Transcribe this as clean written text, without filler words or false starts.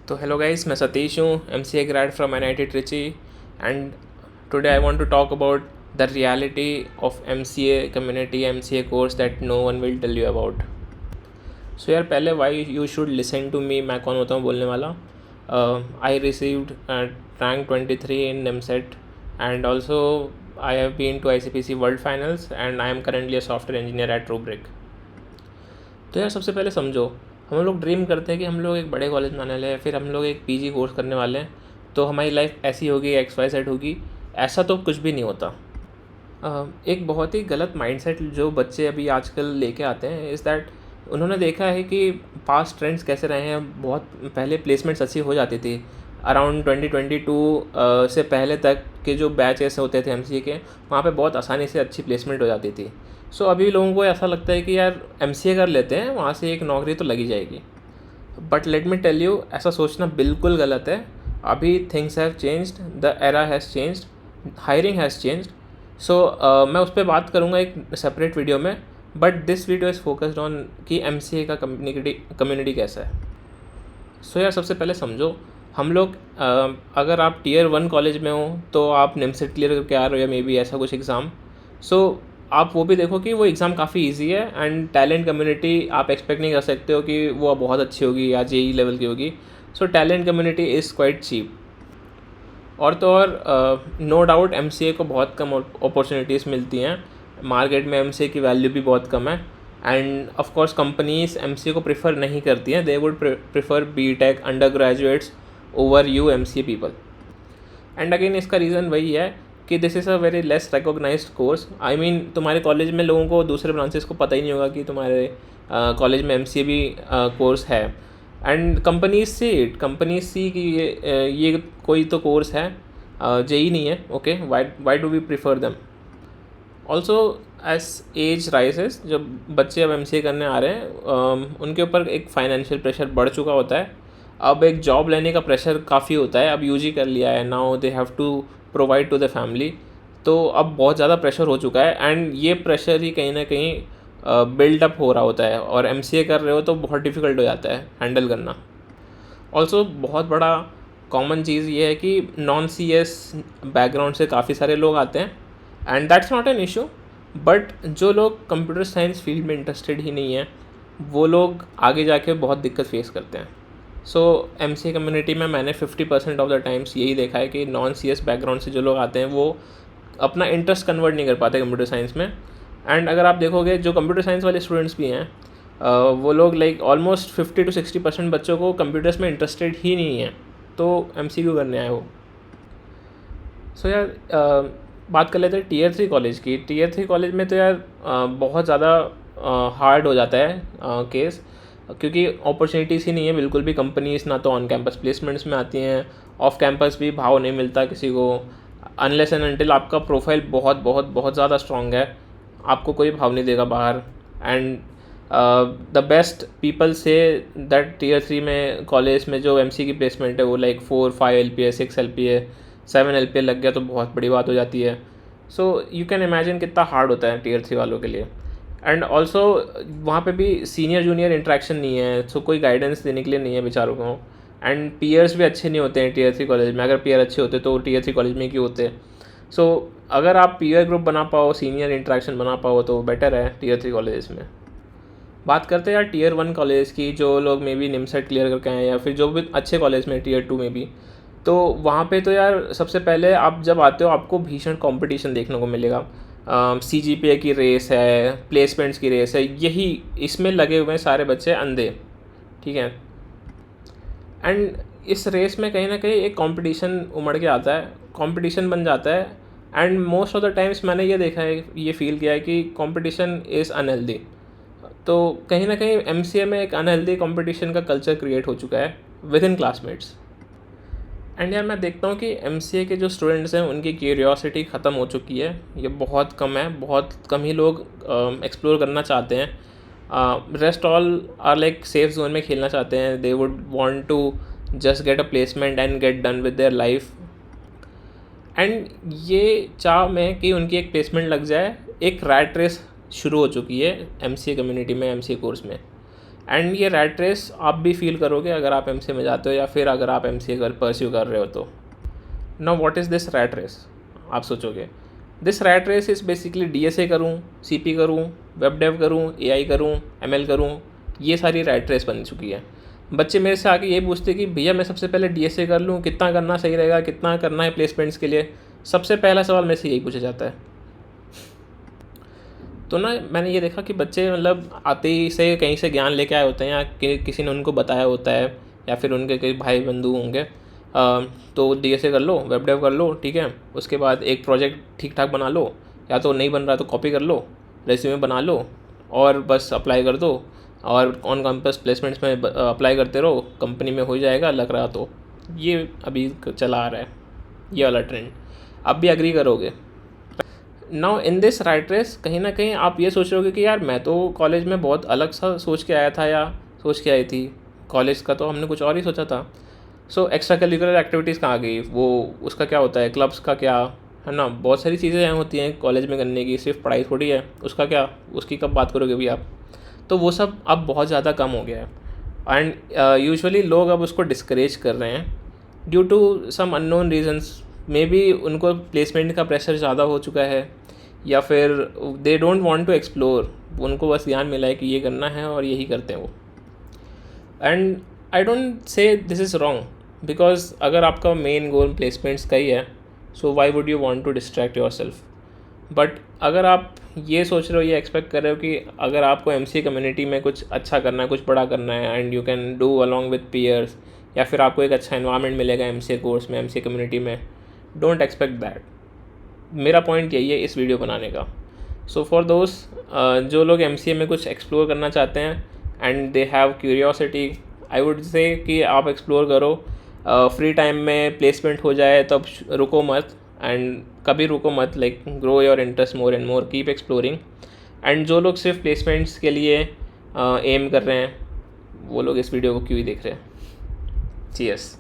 तो hello guys, मैं सतीश हूँ, MCA grad from NIT Trichy and today I want to talk about the reality of MCA community, MCA course that no one will tell you about. So यार, पहले why you should listen to me. मैं कौन होता हूँ बोलने वाला. I received rank 23 in NIMSET and also I have been to ICPC world finals and I am currently a software engineer at Rubrik. तो यार, सबसे पहले समझो, हम लोग ड्रीम करते हैं कि हम लोग एक बड़े कॉलेज में आने वाले हैं, फिर हम लोग एक PG कोर्स करने वाले हैं, तो हमारी लाइफ ऐसी होगी, XYZ होगी. ऐसा तो कुछ भी नहीं होता. एक बहुत ही गलत माइंडसेट जो बच्चे अभी आजकल लेके आते हैं इज़ दैट उन्होंने देखा है कि पास्ट ट्रेंड्स कैसे रहे हैं. बहुत पहले प्लेसमेंट्स अच्छी हो जाती थी. अराउंड 2022 से पहले तक के जो बैच ऐसे होते थे MCA के, वहाँ पे बहुत आसानी से अच्छी प्लेसमेंट हो जाती थी. सो अभी लोगों को ऐसा लगता है कि यार MCA कर लेते हैं, वहाँ से एक नौकरी तो लगी जाएगी. But let me tell you, ऐसा सोचना बिल्कुल गलत है. अभी things have changed, the era has changed, hiring has changed. So मैं उस पर बात करूँगा एक सेपरेट वीडियो में. But this video is focused on कि MCA का कम्युनिटी कैसा है. सो यार, सबसे पहले समझो, हम लोग अगर आप Tier 1 कॉलेज में हो तो आप NIMSET क्लियर करके आ रहे हो या मे बी ऐसा कुछ एग्ज़ाम. सो आप वो भी देखो कि वो एग्ज़ाम काफ़ी इजी है एंड टैलेंट कम्युनिटी आप एक्सपेक्ट नहीं कर सकते हो कि वो बहुत अच्छी होगी या JEE लेवल की होगी. So talent community is quite cheap. और तो और नो डाउट MCA को बहुत कम अपॉर्चुनिटीज़ मिलती हैं. मार्केट में MCA की वैल्यू भी बहुत कम है and of course companies MCA को प्रेफर नहीं करती हैं. They would prefer BTech undergraduates over you MCA people. And again इसका रीज़न वही है कि this is a very less recognised course. I mean, तुम्हारे कॉलेज में लोगों को दूसरे ब्रांचेस को पता ही नहीं होगा कि तुम्हारे कॉलेज में MCA भी कोर्स है. एंड कंपनीज सी कि ये कोई तो कोर्स है, JEE नहीं है. Okay, why do we prefer them. Also as age rises, जब बच्चे अब MCA करने आ रहे हैं, उनके ऊपर एक फाइनेंशियल प्रेशर बढ़ चुका होता है. अब एक जॉब लेने का प्रेशर काफ़ी होता है. अब UG कर लिया है, now they have to provide to the family. तो अब बहुत ज़्यादा प्रेशर हो चुका है एंड ये प्रेशर ही कहीं ना कहीं बिल्डअप हो रहा होता है. और MCA कर रहे हो तो बहुत डिफ़िकल्ट हो जाता है हैंडल करना. ऑल्सो बहुत बड़ा कॉमन चीज़ ये है कि non-CS बैकग्राउंड से काफ़ी सारे लोग आते हैं and that's not an issue. But जो लोग कंप्यूटर साइंस फील्ड में इंटरेस्टेड ही नहीं है, वो लोग आगे जाके बहुत दिक्कत फेस करते हैं. सो MCA कम्युनिटी में मैंने 50% ऑफ द टाइम्स यही देखा है कि non-CS बैकग्राउंड से जो लोग आते हैं वो अपना इंटरेस्ट कन्वर्ट नहीं कर पाते कंप्यूटर साइंस में. एंड अगर आप देखोगे, जो कंप्यूटर साइंस वाले स्टूडेंट्स भी हैं, वो लोग लाइक ऑलमोस्ट 50 to 60% बच्चों को कंप्यूटर्स में इंटरेस्टेड ही नहीं है. तो MCA क्यों करने आए हो. सो यार, बात कर लेते हैं Tier 3 कॉलेज की. Tier 3 कॉलेज में तो यार बहुत ज़्यादा हार्ड हो जाता है केस, क्योंकि अपॉर्चुनिटीज़ ही नहीं है बिल्कुल भी. कंपनीज ना तो ऑन कैंपस प्लेसमेंट्स में आती हैं, ऑफ कैंपस भी भाव नहीं मिलता किसी को. अनलेस एंड अनटिल आपका प्रोफाइल बहुत बहुत बहुत ज़्यादा स्ट्रॉन्ग है, आपको कोई भाव नहीं देगा बाहर. And the best people say that Tier 3 में कॉलेज में जो MCA की प्लेसमेंट है वो लाइक 4-5 LPA, 6 LPA, 7 LPA लग गया तो बहुत बड़ी बात हो जाती है. सो यू कैन इमेजिन कितना हार्ड होता है Tier 3 वालों के लिए. एंड ऑल्सो वहाँ पे भी सीनियर जूनियर इंट्रैक्शन नहीं है, सो कोई गाइडेंस देने के लिए नहीं है बेचारों को. एंड पीयर्स भी अच्छे नहीं होते हैं Tier 3 कॉलेज में. अगर पीयर अच्छे होते तो Tier 3 कॉलेज में क्यों होते. सो अगर आप पीयर ग्रुप बना पाओ, सीनियर इंट्रैक्शन बना पाओ तो बेटर है Tier 3 कॉलेज में. बात करते हैं यार Tier 1 कॉलेज की. जो लोग मे बी NIMSET क्लियर करके आए या फिर जो भी अच्छे कॉलेज में Tier 2 में भी, तो वहाँ पे तो यार सबसे पहले आप जब आते हो आपको भीषण कंपटीशन देखने को मिलेगा. CGPA की रेस है, प्लेसमेंट्स की रेस है, यही इसमें लगे हुए हैं सारे बच्चे अंधे. ठीक है. एंड इस रेस में कहीं ना कहीं एक कंपटीशन उमड़ के आता है, कंपटीशन बन जाता है. And most of the times मैंने ये देखा है, ये फील किया है कि कंपटीशन इज़ अनहेल्दी. तो कहीं ना कहीं MCA में एक अनहेल्दी कंपटीशन का कल्चर क्रिएट हो चुका है विद इन क्लासमेट्स. एंड यार, मैं देखता हूँ कि MCA के जो स्टूडेंट्स हैं उनकी क्यूरियोसिटी ख़त्म हो चुकी है. ये बहुत कम है, बहुत कम ही लोग एक्सप्लोर करना चाहते हैं. Rest all are like safe zone में खेलना चाहते हैं. They would want to just get a placement and get done with their life. एंड ये चाह में कि उनकी एक प्लेसमेंट लग जाए, एक रैट रेस शुरू हो चुकी है MCA कम्युनिटी में, MCA कोर्स में. एंड ये रैट रेस आप भी फील करोगे अगर आप एमसीए में जाते हो या फिर अगर आप एमसीए परस्यू कर रहे हो तो। Now what is this rat race, आप सोचोगे this rat race is basically DSA करूँ, सीपी करूँ, वेब डेव करूँ, एआई करूँ, एमएल करूँ, ये सारी रैट रेस बन चुकी है। बच्चे मेरे से आके ये पूछते कि भैया मैं सबसे पहले डीएसए कर लूँ, कितना करना सही रहेगा, कितना करना है प्लेसमेंट्स के लिए, सबसे पहला सवाल मेरे से यही पूछा जाता है। तो ना मैंने ये देखा कि बच्चे मतलब आते ही से कहीं से ज्ञान लेके आए होते हैं या किसी ने उनको बताया होता है या फिर उनके कई भाई बंधु होंगे। तो डीएसए कर लो, वेब डेव कर लो, ठीक है, उसके बाद एक प्रोजेक्ट ठीक ठाक बना लो, या तो नहीं बन रहा तो कॉपी कर लो, रेज्यूमे बना लो और बस अप्लाई कर दो और ऑन कैंपस प्लेसमेंट्स में अप्लाई करते रहो, कंपनी में हो जाएगा लग रहा तो। ये अभी चला आ रहा है ये वाला ट्रेंड, आप भी एग्री करोगे। Now in this rat race कहीं ना कहीं आप ये सोच रहे होगे कि यार मैं तो कॉलेज में बहुत अलग सा सोच के आया था या सोच के आई थी, कॉलेज का तो हमने कुछ और ही सोचा था। सो एक्स्ट्रा करिकुलर एक्टिविटीज़ कहाँ गई, वो उसका क्या होता है, क्लब्स का क्या है ना, बहुत सारी चीज़ें यहाँ होती हैं कॉलेज में करने की, सिर्फ पढ़ाई थोड़ी है, उसका क्या, उसकी कब बात करोगे भी आप। तो वो सब अब बहुत ज़्यादा कम हो गया है एंड यूजुअली लोग अब उसको डिस्करेज कर रहे हैं due to some unknown reasons. Maybe उनको प्लेसमेंट का प्रेशर ज़्यादा हो चुका है या फिर they don't want to explore, उनको बस ज्ञान मिला है कि ये करना है और यही करते हैं वो। And I don't say this is wrong because अगर आपका मेन गोल प्लेसमेंट्स का ही है so why would you want to distract yourself. But अगर आप ये सोच रहे हो, ये एक्सपेक्ट कर रहे हो कि अगर आपको एमसीए कम्युनिटी में कुछ अच्छा करना है, कुछ बड़ा करना है and you can do along with peers, या फिर आपको एक अच्छा इन्वायरमेंट मिलेगा एमसीए कोर्स में, एमसीए कम्युनिटी में, डोंट एक्सपेक्ट दैट। मेरा पॉइंट यही है इस वीडियो बनाने का। सो फॉर दोस्त जो लोग एमसीए में कुछ एक्सप्लोर करना चाहते हैं and they have curiosity, I would say कि आप एक्सप्लोर करो। फ्री टाइम में प्लेसमेंट हो जाए तब रुको मत, एंड कभी रुको मत, like grow your interest more and more, keep exploring. And जो लोग सिर्फ प्लेसमेंट्स के लिए एम कर रहे हैं वो लोग इस वीडियो को क्यों ही देख रहे हैं। चीयर्स।